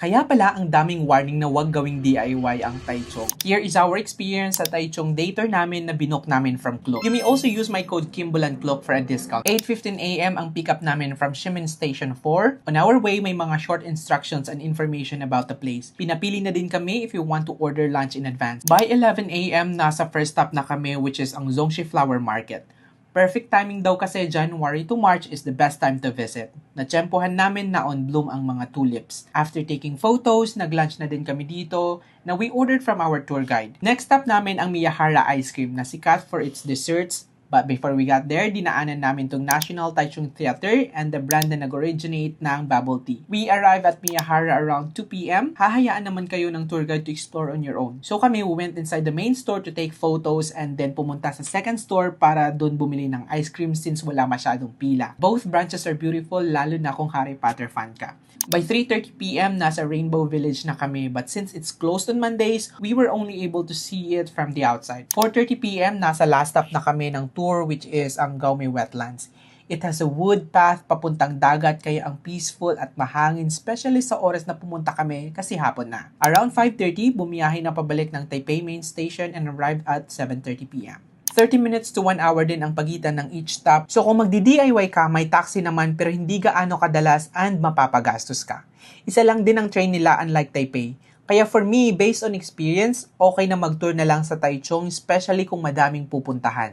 Kaya pala ang daming warning na wag gawing DIY ang Taichung. Here is our experience sa Taichung day tour namin na binook namin from Klook. You may also use my code KIMBOLANKLOOK for a discount. 8:15 AM ang pick up namin from Shimin Station 4. On our way, may mga short instructions and information about the place. Pinapili na din kami if you want to order lunch in advance. By 11 AM, nasa first stop na kami which is ang Zongshi Flower Market. Perfect timing daw kasi January to March is the best time to visit. Natsyempohan namin na on bloom ang mga tulips. After taking photos, nag-lunch na din kami dito na we ordered from our tour guide. Next stop namin ang Miyahara Ice Cream na sikat for its desserts. But before we got there, dinaanan namin tong National Taichung Theater and the brand na nag-originate ng bubble tea. We arrived at Miyahara around 2 p.m. Hahayaan naman kayo ng tour guide to explore on your own. So kami, we went inside the main store to take photos and then pumunta sa second store para doon bumili ng ice cream since wala masyadong pila. Both branches are beautiful, lalo na kung Harry Potter fan ka. By 3:30 p.m., nasa Rainbow Village na kami, but since it's closed on Mondays, we were only able to see it from the outside. 4:30 p.m., nasa last stop na kami ng tour which is ang Gaume Wetlands. It has a wood path papuntang dagat kaya ang peaceful at mahangin, especially sa oras na pumunta kami kasi hapon na. Around 5:30, bumiyahe na pabalik ng Taipei Main Station and arrived at 7:30 p.m. 30 minutes to 1 hour din ang pagitan ng each stop. So kung magdi-DIY ka, may taxi naman pero hindi gaano kadalas and mapapagastos ka. Isa lang din ang train nila unlike Taipei. Kaya for me, based on experience, okay na mag-tour na lang sa Taichung especially kung madaming pupuntahan.